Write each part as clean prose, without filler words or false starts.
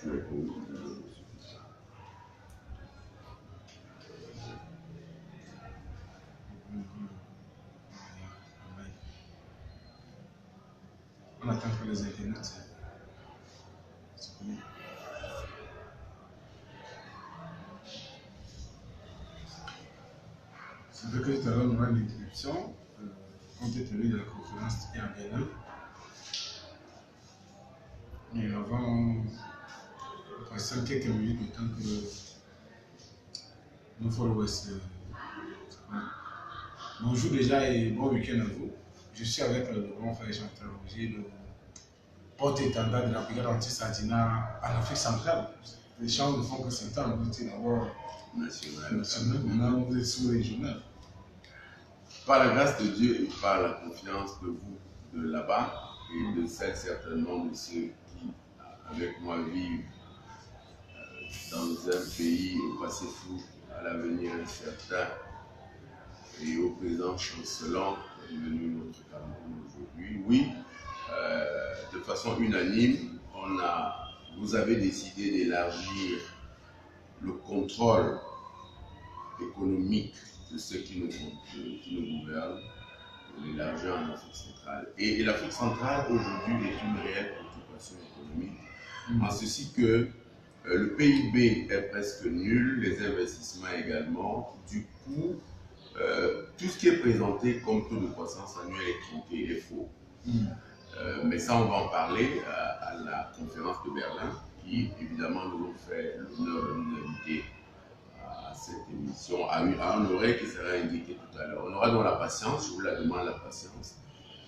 On attend que les internautes se connectent. C'est vrai que tout à l'heure, on aura une interruption compte tenu de la conférence qui est en Bénin. Et avant, passer quelques minutes, le temps que nos followers. Bonjour déjà et bon week-end à vous. Je suis avec le grand frère Jean-Pierre Roger, le porte-étendard de la brigade anti-Sardina en Afrique centrale. Les champs ne font que s'entendre, vous étiez d'abord national, maintenant vous êtes sous-régional. Par la grâce de Dieu et par la confiance de vous de là-bas et de celles certainement de ceux qui, avec moi, vivent dans un pays au passé fou, à l'avenir incertain et au présent chancelant, est devenu notre Cameroun aujourd'hui. Oui, de façon unanime, vous avez décidé d'élargir le contrôle économique de ceux qui nous gouvernent, de l'élargir en Afrique centrale. Et l'Afrique centrale, aujourd'hui, est une réelle préoccupation économique, en ceci que le PIB est presque nul, les investissements également. Du coup, tout ce qui est présenté comme taux de croissance annuelle est tronqué, il est faux. Mais ça, on va en parler à la conférence de Berlin, qui évidemment nous fait l'honneur de nous inviter à cette émission, à un oreille qui sera indiqué tout à l'heure. On aura donc la patience, je vous la demande la patience,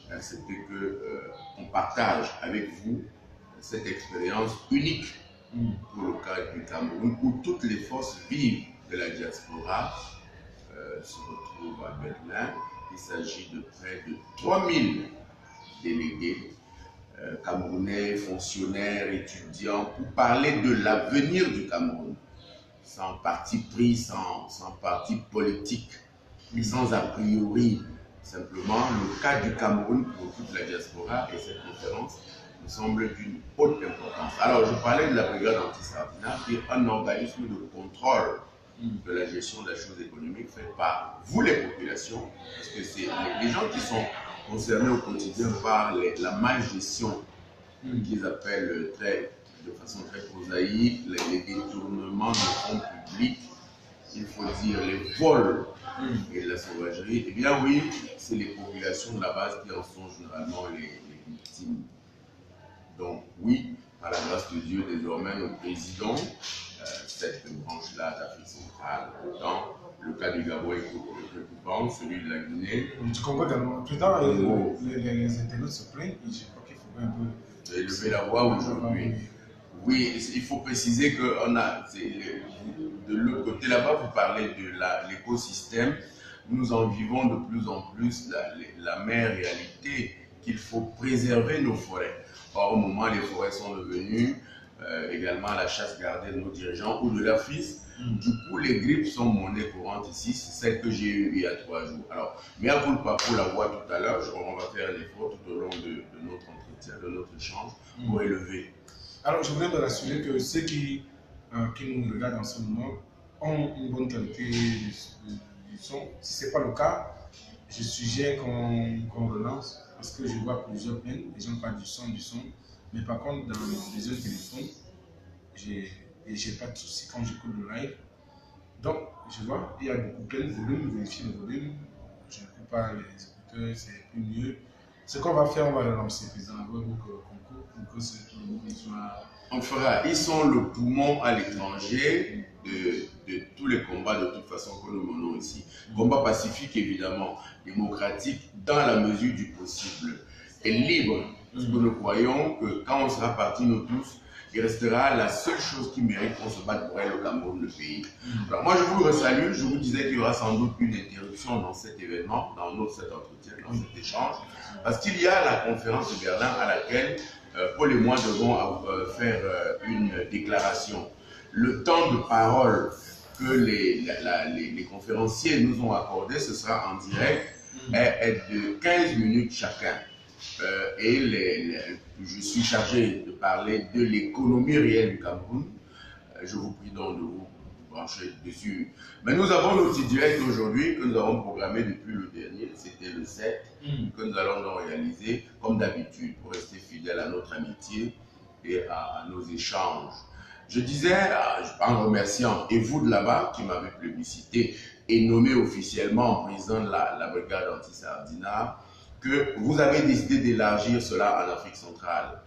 d'accepter qu'on partage avec vous cette expérience unique pour le cas du Cameroun, où toutes les forces vives de la diaspora se retrouvent à Berlin. Il s'agit de près de 3000 délégués camerounais, fonctionnaires, étudiants, pour parler de l'avenir du Cameroun, sans parti pris, sans parti politique, et sans a priori. Simplement, le cas du Cameroun pour toute la diaspora et cette conférence me semble d'une haute importance. Alors, je parlais de la brigade anti-Sardina, qui est un organisme de contrôle de la gestion de la chose économique faite par vous, les populations, parce que c'est les gens qui sont concernés au quotidien par la mal-gestion qu'ils appellent de façon très prosaïque les détournements de fonds publics, il faut dire les vols et la sauvagerie. Eh bien oui, c'est les populations de la base qui en sont généralement les victimes. Donc oui, par la grâce de Dieu, désormais nous présidons cette branche-là d'Afrique centrale. Dans le cas du Gabon est préoccupant, celui de la Guinée. Tu comprends également. Plus tard, les internautes se plaignent et je crois qu'il faudrait un peu élever la voix aujourd'hui. Oui, il faut préciser que de l'autre côté là-bas, vous parlez de l'écosystème. Nous en vivons de plus en plus la mère réalité qu'il faut préserver nos forêts. Or, au moment, les forêts sont devenues également la chasse gardée de nos dirigeants ou de leurs fils. Du coup, les grippes sont monnaie courante ici. C'est celle que j'ai eue il y a 3 jours. Alors, mais à pour la voix tout à l'heure, on va faire un effort tout au long de notre entretien, de notre échange, pour élever. Alors, je voudrais me rassurer que ceux qui nous regardent en ce moment ont une bonne qualité du son. Si ce n'est pas le cas, je suggère qu'on relance parce que je vois plusieurs plaintes. Les gens parlent du son. Mais par contre, dans les autres téléphones, j'ai pas de souci quand j'écoute le live. Donc, je vois, il y a beaucoup plein de volume, vérifier le volume. Je ne coupe pas les écouteurs, c'est plus mieux. Ce qu'on va faire, on va relancer président avec vos concours pour que tout le monde soit. On fera. Ils sont le poumon à l'étranger de tous les combats de toute façon que nous menons ici. Combat pacifique évidemment, démocratique dans la mesure du possible et libre. Parce que nous croyons que quand on sera partis nous tous, il restera la seule chose qui mérite qu'on se batte pour elle, le Cameroun, le pays. Alors moi je vous resalue, je vous disais qu'il y aura sans doute une interruption dans cet événement, dans cet entretien, dans cet échange, parce qu'il y a la conférence de Berlin à laquelle Paul et moi devons faire une déclaration. Le temps de parole que les conférenciers nous ont accordé, ce sera en direct, est de 15 minutes chacun. Je suis chargé de parler de l'économie réelle du Cameroun. Je vous prie donc de vous brancher dessus. Mais nous avons notre direct aujourd'hui que nous avons programmé depuis le dernier, c'était le 7, que nous allons donc réaliser comme d'habitude pour rester fidèles à notre amitié et à nos échanges. Je disais, en remerciant, et vous de là-bas qui m'avez plébiscité et nommé officiellement président de la brigade anti-Sardinat, que vous avez décidé d'élargir cela en Afrique centrale.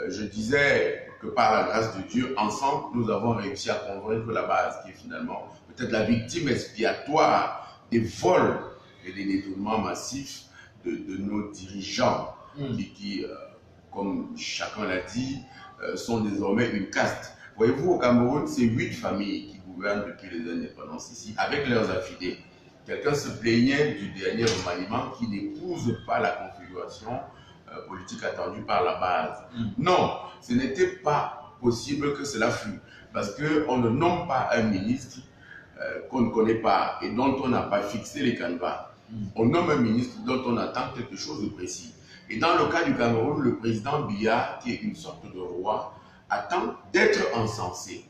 Je disais que par la grâce de Dieu, ensemble, nous avons réussi à convaincre la base, qui est finalement peut-être la victime expiatoire des vols et des détournements massifs de nos dirigeants, qui comme chacun l'a dit, sont désormais une caste. Voyez-vous, au Cameroun, c'est 8 familles qui gouvernent depuis les indépendances ici, avec leurs affidés. Quelqu'un se plaignait du dernier remaniement qui n'épouse pas la configuration politique attendue par la base. Non, ce n'était pas possible que cela fût, parce qu'on ne nomme pas un ministre qu'on ne connaît pas et dont on n'a pas fixé les canevas. On nomme un ministre dont on attend quelque chose de précis. Et dans le cas du Cameroun, le président Biya, qui est une sorte de roi, attend d'être encensé.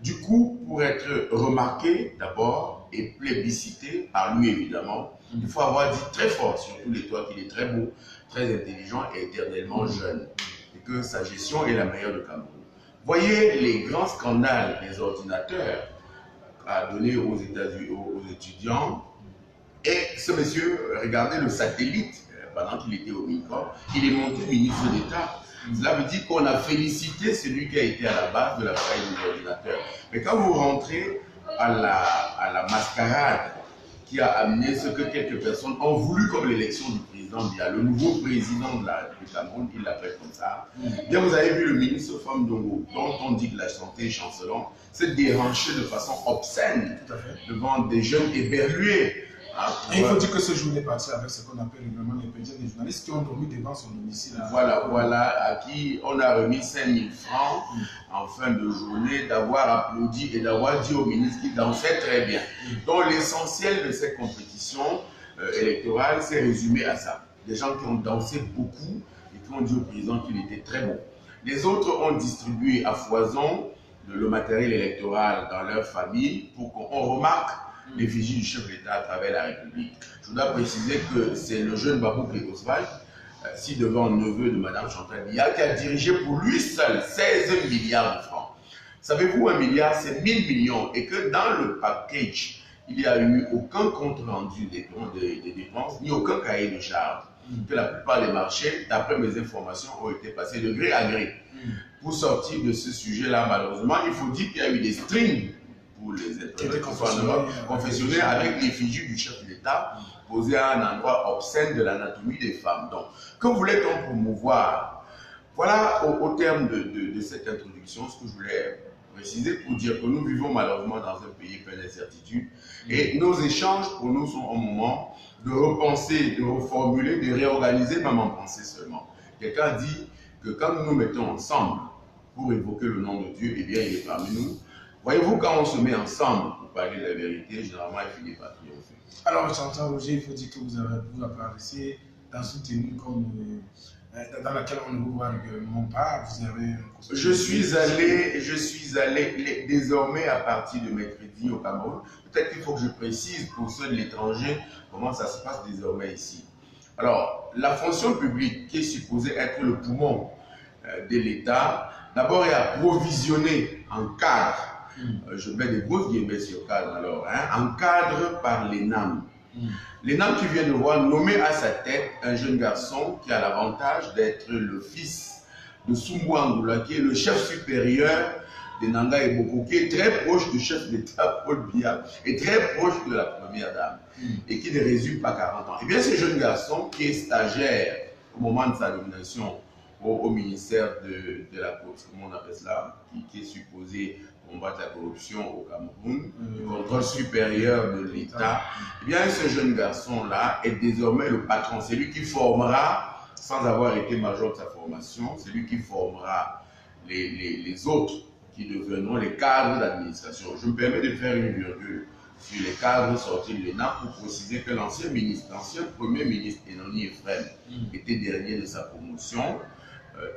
Du coup, pour être remarqué d'abord et plébiscité par lui évidemment, il faut avoir dit très fort sur tous les toits qu'il est très beau, très intelligent et éternellement jeune, et que sa gestion est la meilleure de Cameroun. Voyez les grands scandales des ordinateurs à donner aux États-Unis, aux étudiants. Et ce monsieur, regardez le satellite, pendant qu'il était au MINCOR, il est monté ministre d'État. Cela veut dire qu'on a félicité celui qui a été à la base de la faillite des ordinateurs. Mais quand vous rentrez à la mascarade qui a amené ce que quelques personnes ont voulu comme l'élection du président Biya, le nouveau président du Cameroun, il l'appelle comme ça. Bien, vous avez vu le ministre Femme Dongo, dont on dit que la santé est chancelante, se déhancher de façon obscène devant des jeunes éberlués. Et il faut dire que ce jour est parti avec ce qu'on appelle le règlement des pédiens des journalistes qui ont dormi devant son domicile. Voilà, à qui on a remis 5 000 francs en fin de journée d'avoir applaudi et d'avoir dit au ministre qu'il dansait très bien. Donc l'essentiel de cette compétition électorale s'est résumé à ça. Des gens qui ont dansé beaucoup et qui ont dit au président qu'il était très bon. Les autres ont distribué à foison le matériel électoral dans leur famille pour qu'on remarque l'effigie du chef de l'État à travers la République. Je dois préciser que c'est le jeune Babou Oswald, ci-devant neveu de Mme Chantal Biya, qui a dirigé pour lui seul 16 milliards de francs. Savez-vous, 1 milliard, c'est 1000 millions, et que dans le package, il n'y a eu aucun compte rendu des dépenses, ni aucun cahier de charge. Que la plupart des marchés, d'après mes informations, ont été passés de gré à gré. Pour sortir de ce sujet-là, malheureusement, il faut dire qu'il y a eu des strings pour les êtres confessionnels avec l'effigie du chef de l'État posée à un endroit obscène de l'anatomie des femmes. Donc, que voulait-on promouvoir? Voilà au terme de cette introduction ce que je voulais préciser pour dire que nous vivons malheureusement dans un pays plein d'incertitudes et nos échanges pour nous sont un moment de repenser, de reformuler, de réorganiser, même en pensée seulement. Quelqu'un dit que quand nous nous mettons ensemble pour évoquer le nom de Dieu, eh bien il est parmi nous. Voyez-vous, quand on se met ensemble pour parler de la vérité, généralement, il finit par triompher. Alors, j'entends, Roger, il faut dire que vous avez apprécié dans une tenue dans laquelle on ne vous voit régulièrement pas. Vous avez je suis allé désormais à partir de mercredi au Cameroun. Peut-être qu'il faut que je précise pour ceux de l'étranger comment ça se passe désormais ici. Alors, la fonction publique qui est supposée être le poumon de l'État, d'abord est approvisionné en cadre. Je mets des grosses guillemets sur cadre alors, en cadre par l'ENAM. L'ENAM qui vient de voir nommer à sa tête un jeune garçon qui a l'avantage d'être le fils de Soumbou Angoula, qui est le chef supérieur de Nanga et Boko, qui est très proche du chef d'État Paul Biya et très proche de la première dame et qui ne résume pas 40 ans. Et bien ce jeune garçon qui est stagiaire au moment de sa nomination au ministère de la corruption, comment on appelle cela, qui est supposé combattre la corruption au Cameroun, le contrôle supérieur de l'État, eh bien ce jeune garçon-là est désormais le patron. C'est lui qui formera, sans avoir été major de sa formation, c'est lui qui formera les autres qui deviendront les cadres d'administration. Je me permets de faire une virgule. sur les cadres sortis de l'ENA pour préciser que l'ancien premier ministre Enoni Ephraim était dernier de sa promotion,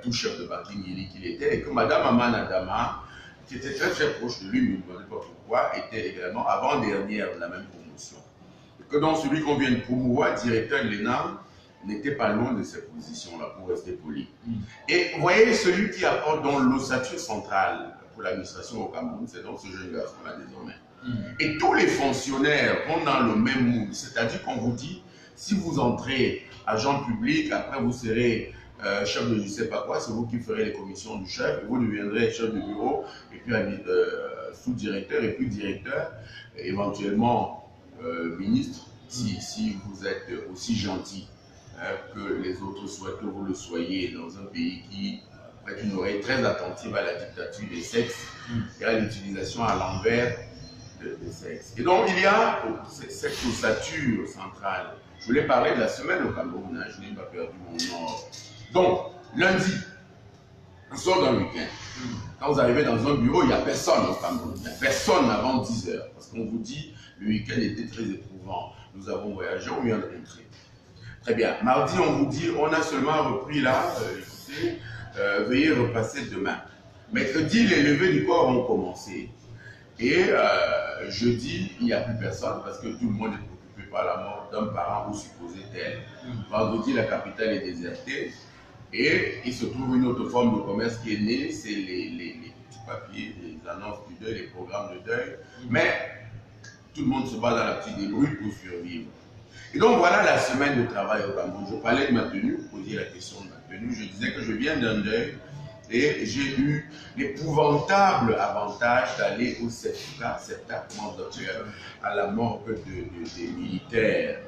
tout chef de parti Nili qu'il était, et que Madame Amana Dama, qui était très très proche de lui, mais je ne me demandez pas pourquoi, était également avant-dernière de la même promotion. Et que donc celui qu'on vient de promouvoir, directeur de l'ENA, n'était pas loin de ces positions-là, pour rester poli. Et vous voyez, celui qui apporte donc l'ossature centrale pour l'administration au Cameroun, c'est donc ce jeune garçon-là désormais. Et tous les fonctionnaires vont dans le même moule, c'est-à-dire qu'on vous dit, si vous entrez agent public, après vous serez chef de je ne sais pas quoi, c'est vous qui ferez les commissions du chef, vous deviendrez chef de bureau, et puis sous-directeur, et puis directeur, et éventuellement ministre, si vous êtes aussi gentil que les autres souhaitent que vous le soyez dans un pays qui prête une oreille très attentive à la dictature des sexes et à l'utilisation à l'envers des sexes. Et donc il y a cette ossature centrale. Je voulais parler de la semaine au Cameroun, hein, je n'ai pas perdu mon ordre. Donc, lundi, on sort d'un week-end. Quand vous arrivez dans un bureau, il n'y a personne au Cameroun. Il n'y a personne avant 10 h. Parce qu'on vous dit, le week-end était très éprouvant. Nous avons voyagé, on vient de rentrer. Très bien. Mardi, on vous dit, on a seulement repris là, écoutez, veuillez repasser demain. Mercredi, les levées du corps ont commencé. Et jeudi, il n'y a plus personne parce que tout le monde est préoccupé par la mort d'un parent ou supposé tel. Vendredi, la capitale est désertée. Et il se trouve une autre forme de commerce qui est née, c'est les petits papiers, les annonces du deuil, les programmes de deuil. Mais tout le monde se bat dans la petite débrouille pour survivre. Et donc voilà la semaine de travail au Cameroun. Je parlais de ma tenue, vous posiez la question de ma tenue. Je disais que je viens d'un deuil et j'ai eu l'épouvantable avantage d'aller au septa, comment dire, à la morgue des militaires.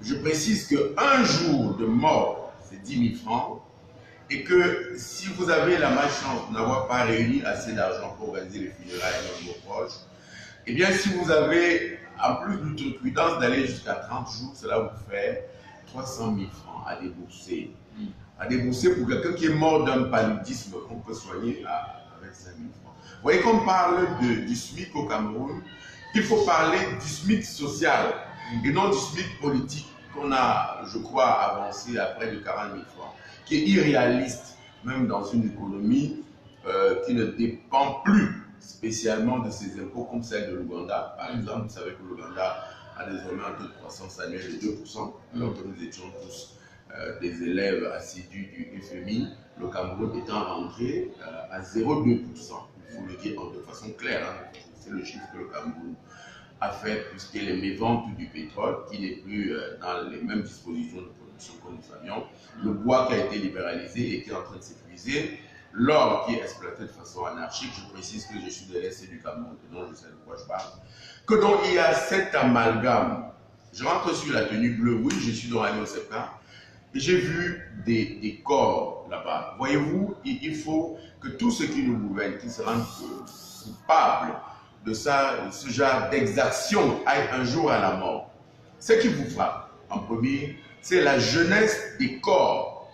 Je précise qu'un jour de mort, c'est 10 000 francs. Et que si vous avez la malchance de n'avoir pas réuni assez d'argent pour organiser les funérailles de vos proches, eh bien si vous avez, en plus d'outrecuidance d'aller jusqu'à 30 jours, cela vous fait 300 000 francs à débourser. À débourser pour quelqu'un qui est mort d'un paludisme qu'on peut soigner avec 5 000 francs. Vous voyez qu'on parle du SMIC au Cameroun, il faut parler du SMIC social et non du SMIC politique qu'on a, je crois, avancé à près de 40 000 francs. Qui est irréaliste, même dans une économie qui ne dépend plus spécialement de ses impôts comme celle de l'Ouganda. Par exemple, vous savez que l'Ouganda a désormais un taux de croissance annuel de 2%, alors que nous étions tous des élèves assidus du FMI, le Cameroun étant rentré à 0,2%. Il faut le dire de façon claire, hein. C'est le chiffre que le Cameroun a fait, puisqu'il est les méventes du pétrole, qui n'est plus dans les mêmes dispositions de production que nous savions, le bois qui a été libéralisé et qui est en train de s'épuiser, l'or qui est exploité de façon anarchique. Je précise que je suis de l'Est du Cameroun, donc je sais de quoi je parle. Que donc il y a cet amalgame. Je rentre sur la tenue bleue, oui, je suis dans l'année au septembre, et j'ai vu des corps là-bas. Voyez-vous, il faut que tous ceux qui nous gouvernent, qui se rendent coupables de ce genre d'exaction aille un jour à la mort. Ce qui vous frappe, en premier, c'est la jeunesse des corps.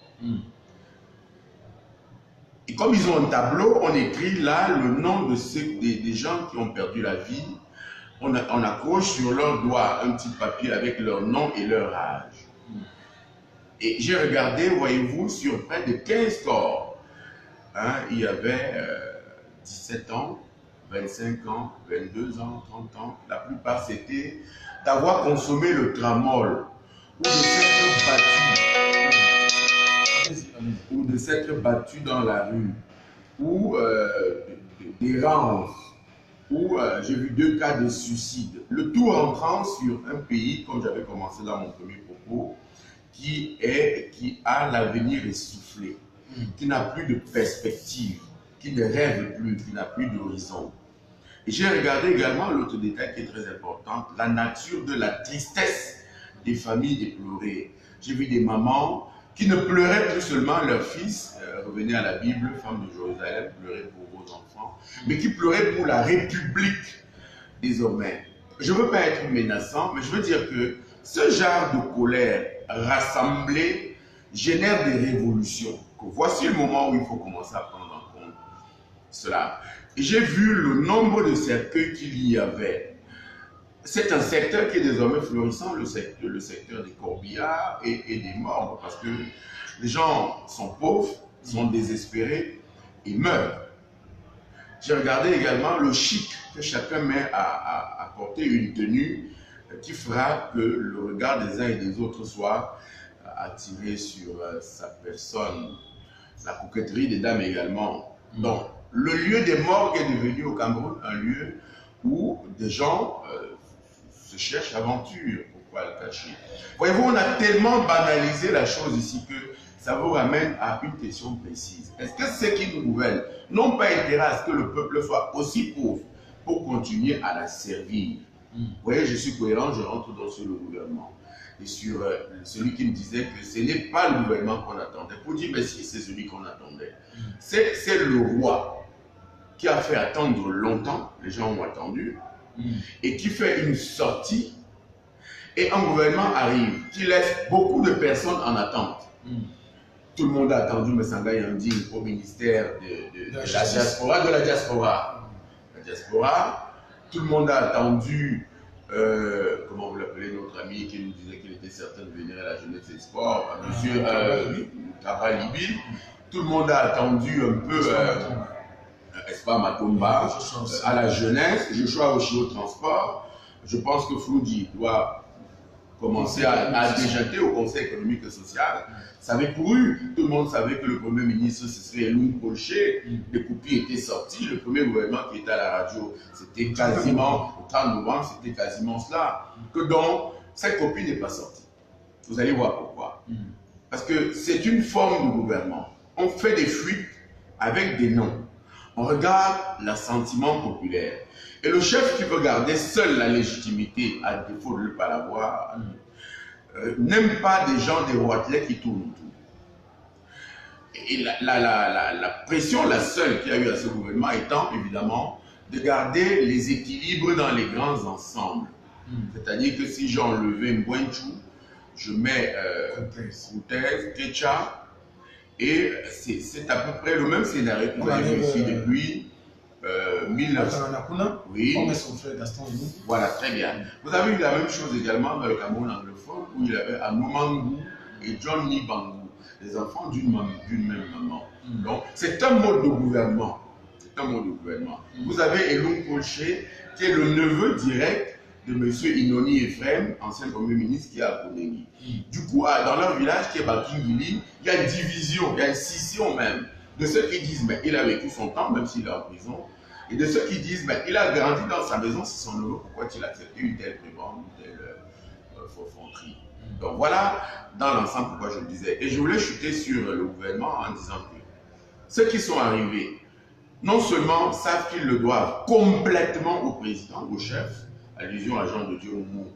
Et comme ils ont un tableau, on écrit là le nom des gens qui ont perdu la vie. On accroche sur leurs doigts un petit papier avec leur nom et leur âge. Et j'ai regardé, voyez-vous, sur près de 15 corps. Hein, il y avait 17 ans, 25 ans, 22 ans, 30 ans. La plupart, c'était d'avoir consommé le tramol ou de s'être battu dans la rue, ou d'errance, ou j'ai vu 2 cas de suicide. Le tout rentrant sur un pays, comme j'avais commencé dans mon premier propos, qui a l'avenir essoufflé, qui n'a plus de perspective, qui ne rêve plus, qui n'a plus d'horizon. Et j'ai regardé également l'autre détail qui est très important, la nature de la tristesse des familles éplorées. J'ai vu des mamans qui ne pleuraient plus seulement leur fils, revenez à la Bible, femme de Jérusalem, pleurez pour vos enfants, mais qui pleuraient pour la République désormais. Je ne veux pas être menaçant, mais je veux dire que ce genre de colère rassemblée génère des révolutions. Voici le moment où il faut commencer à prendre en compte cela. Et j'ai vu le nombre de cercueils qu'il y avait. c'est un secteur qui est désormais florissant, le secteur des corbillards et des morts, parce que les gens sont pauvres, sont désespérés et meurent. J'ai regardé également le chic que chacun met à porter une tenue qui fera que le regard des uns et des autres soit attiré sur sa personne. La coquetterie des dames également. Donc, le lieu des morgues est devenu au Cameroun un lieu où des gens se cherchent aventure. Pourquoi le cacher? Voyez-vous, on a tellement banalisé la chose ici que ça vous ramène à une question précise. Est-ce que ceux qui nous gouvernent n'ont pas intérêt à ce que le peuple soit aussi pauvre pour continuer à la servir? Vous voyez, je suis cohérent, je rentre donc sur le gouvernement. Et sur celui qui me disait que ce n'est pas le gouvernement qu'on attendait. Pour dire, mais si, c'est celui qu'on attendait. C'est le roi qui a fait attendre longtemps, les gens ont attendu, et qui fait une sortie, et un gouvernement arrive, qui laisse beaucoup de personnes en attente. Tout le monde a attendu Messanga Yandine au ministère de la diaspora, La diaspora, tout le monde a attendu, comment vous l'appelez, notre ami qui nous disait qu'il était certain de venir à la jeunesse et sport, monsieur Kabalibi. Tout le monde a attendu un peu, Espa Matomba, à la jeunesse, Joshua Oshi au transport. Je pense que Floudi doit commencer à déjanter au Conseil économique et social. Ça avait couru, tout le monde savait que le Premier ministre, ce serait Loum Polché, les copies étaient sorties, le premier gouvernement qui était à la radio, c'était quasiment, au 30 novembre, c'était quasiment cela. Que donc, cette copie n'est pas sortie. Vous allez voir pourquoi. Parce que c'est une forme de gouvernement. On fait des fuites avec des noms. On regarde l'assentiment populaire. Et le chef qui veut garder seul la légitimité, à défaut de ne pas l'avoir, n'aime pas des gens des roitelets qui tournent autour. Et la pression, la seule qu'il y a eu à ce gouvernement étant évidemment de garder les équilibres dans les grands ensembles. C'est-à-dire que si j'ai enlevé Mbouenchou, je mets Koutez, Kecha, et c'est à peu près le même scénario que vous avez vu ici depuis 1900. Oui. Voilà, très bien. Vous avez eu la même chose également dans le Cameroun anglophone où il y avait Anoumangou et John Nibangou, les enfants d'une même maman. Donc, c'est un mode de gouvernement. C'est un mode de gouvernement. Vous avez Eloum Polché, qui est le neveu direct de M. Inoni Ephraim, ancien Premier ministre qui est à Konengi. Du coup, dans leur village qui est Bakingili, il y a une division, il y a une scission même, de ceux qui disent mais il a vécu son temps, même s'il est en prison, et de ceux qui disent mais il a grandi dans sa maison, c'est son neveu, pourquoi il a accepté une telle prébande, une telle faufonterie. Donc voilà, dans l'ensemble, pourquoi je le disais. Et je voulais chuter sur le gouvernement en disant que ceux qui sont arrivés, non seulement savent qu'ils le doivent complètement au président, au chef, allusion à Jean de Dieu Oumou,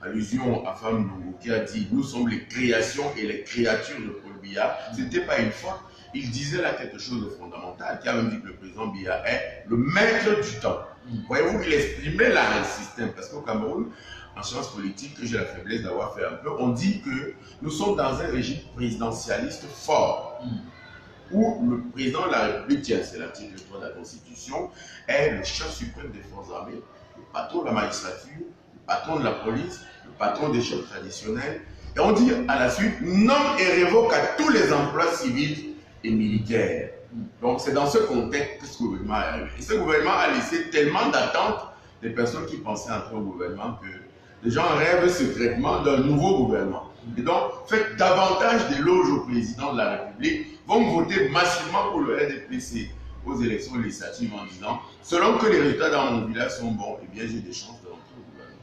allusion à Femme Lungu qui a dit nous sommes les créations et les créatures de Paul Biya. Ce n'était pas une faute. Il disait là quelque chose de fondamental, qui a même dit que le président Biya est le maître du temps. Voyez-vous, il exprimait là un système, parce qu'au Cameroun, en sciences politiques, que j'ai la faiblesse d'avoir fait un peu, on dit que nous sommes dans un régime présidentialiste fort, où le président de la République, tiens, c'est l'article 3 de la Constitution, est le chef suprême des forces armées, le patron de la magistrature, le patron de la police, le patron des chefs traditionnels. Et on dit à la suite, nomme et révoque à tous les emplois civils et militaires. Donc c'est dans ce contexte que ce gouvernement est arrivé. Et ce gouvernement a laissé tellement d'attentes des personnes qui pensaient entrer au gouvernement que les gens rêvent secrètement d'un nouveau gouvernement. Et donc, faites davantage d'éloges au président de la République, vont voter massivement pour le RDPC aux élections législatives en disant, selon que les résultats dans mon village sont bons, eh bien j'ai des chances de rentrer au gouvernement.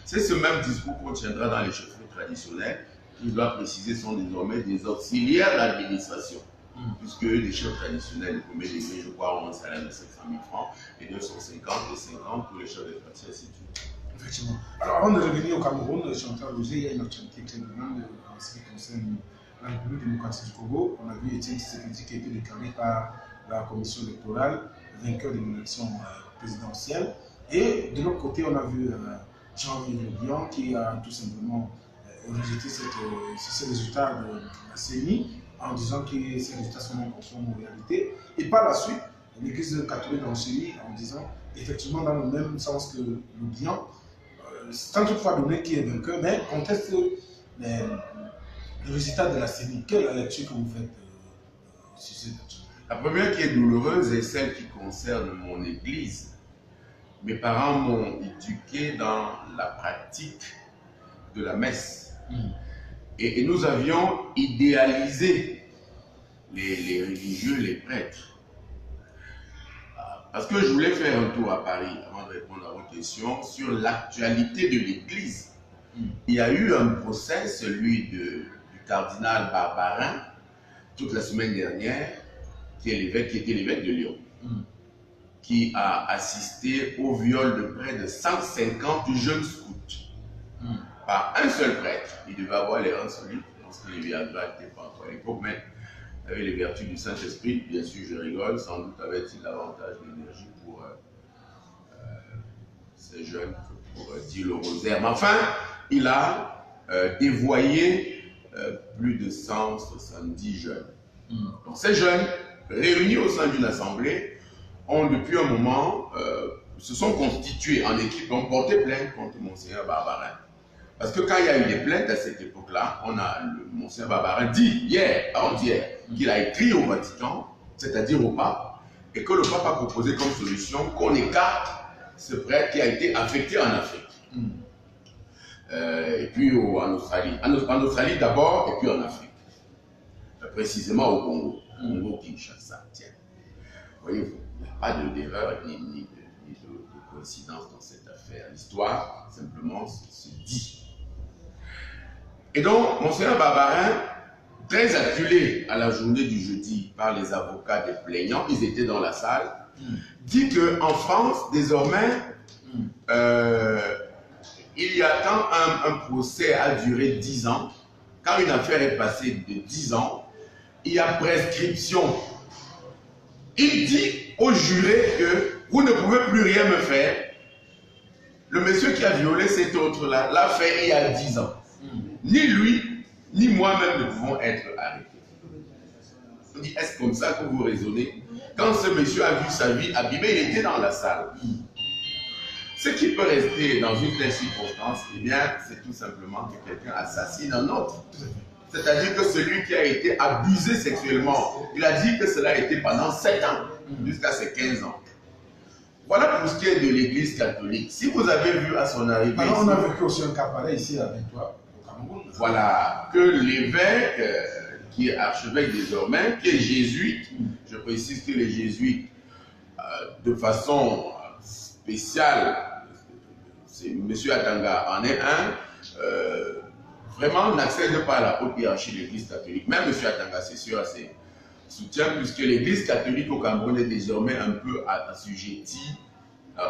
C'est ce même discours qu'on tiendra dans les chefferies traditionnelles, qui, je dois préciser, sont désormais des auxiliaires d'administration. Puisque les chefs traditionnels, le premier degré, je crois, ont un salaire de 500 000 francs, et 250 et 50 pour les chefs de quartier, c'est tout. Effectivement. Alors, avant de revenir au Cameroun, Chantal Roger, il y a une actualité clairement en ce qui concerne la République démocratique du Congo. On a vu Étienne Tshisekedi qui a été déclaré par la commission électorale vainqueur de l'élection présidentielle. Et de l'autre côté, on a vu Jean-Yves Le Drian qui a tout simplement rejeté ces résultats de la CENI en disant que ces résultats sont non conformes aux réalités. Et par la suite, l'Église catholique en Syrie en disant effectivement dans le même sens que Le Drian, sans toutefois donner qui est vainqueur, mais conteste les résultats de la CENI. Quelle est la lecture que vous faites sur cette lecture? La première qui est douloureuse est celle qui concerne mon église. Mes parents m'ont éduqué dans la pratique de la messe. Et nous avions idéalisé les religieux, les prêtres. Parce que je voulais faire un tour à Paris, avant de répondre à votre question, sur l'actualité de l'église. Il y a eu un procès, celui du cardinal Barbarin, toute la semaine dernière, qui était l'évêque de Lyon, qui a assisté au viol de près de 150 jeunes scouts par un seul prêtre. Il devait avoir les reins solides, parce que les Viagra n'étaient pas encore à l'époque, mais avec les vertus du Saint-Esprit, bien sûr je rigole, sans doute avait-il davantage d'énergie pour ces jeunes pour dire le rosaire. Mais enfin, il a dévoyé plus de 170 jeunes. Donc ces jeunes, réunis au sein d'une assemblée, ont depuis un moment, se sont constitués en équipe, ont porté plainte contre Monseigneur Barbarin. Parce que quand il y a eu des plaintes à cette époque-là, on a le Monseigneur Barbarin dit avant-hier, qu'il a écrit au Vatican, c'est-à-dire au pape, et que le pape a proposé comme solution qu'on écarte ce prêtre qui a été affecté en Afrique. Et puis en Australie. En Australie d'abord, et puis en Afrique. Précisément au Congo. Congo-Kinshasa. Tiens. Voyez-vous, il n'y a pas d'erreur ni de coïncidence dans cette affaire. L'histoire, simplement, se dit. Et donc, Monseigneur Barbarin, très acculé à la journée du jeudi par les avocats des plaignants, ils étaient dans la salle, dit qu'en France, désormais, il y a quand un procès a duré 10 ans, quand une affaire est passée de 10 ans, il y a prescription. Il dit aux jurés que vous ne pouvez plus rien me faire. Le monsieur qui a violé cet autre-là l'a fait il y a 10 ans. Ni lui, ni moi-même ne pouvons être arrêtés. On dit, est-ce comme ça que vous raisonnez? Quand ce monsieur a vu sa vie abîmée, il était dans la salle. Ce qui peut rester dans une telle circonstance, eh bien, c'est tout simplement que quelqu'un assassine un autre. C'est-à-dire que celui qui a été abusé sexuellement, il a dit que cela a été pendant 7 ans, jusqu'à ses 15 ans. Voilà pour ce qui est de l'Église catholique. Si vous avez vu à son arrivée... Alors, on a vécu aussi un cas pareil ici avec toi, au Cameroun. Voilà, que l'évêque, qui est archevêque désormais, qui est jésuite, je précise que les jésuites, de façon spéciale, M. Atanga en est un, vraiment n'accède pas à la haute hiérarchie de l'Église catholique. Même M. Atanga, c'est sûr, c'est soutien, puisque l'Église catholique au Cameroun est désormais un peu assujettie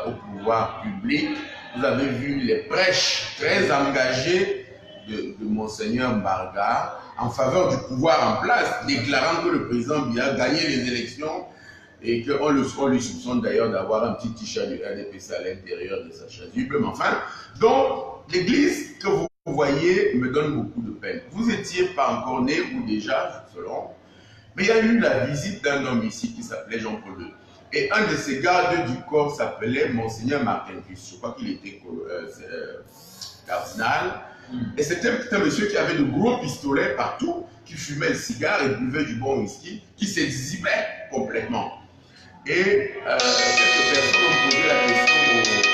au pouvoir public. Vous avez vu les prêches très engagées de Monseigneur Mbarga en faveur du pouvoir en place, déclarant que le président Biya a gagné les élections et qu'on lui soupçonne d'ailleurs d'avoir un petit t-shirt du RDPC à l'intérieur de sa chasuble. Mais enfin, donc l'Église que vous voyez me donne beaucoup de peine. Vous n'étiez pas encore né, ou déjà, selon, mais il y a eu la visite d'un homme ici qui s'appelait Jean-Paul II. Et un de ses gardes du corps s'appelait Monseigneur Martinkus. Je crois qu'il était cardinal. Et c'était un monsieur qui avait de gros pistolets partout, qui fumait le cigare et buvait du bon whisky, qui s'exhibait complètement. Et quelques personnes ont posé la question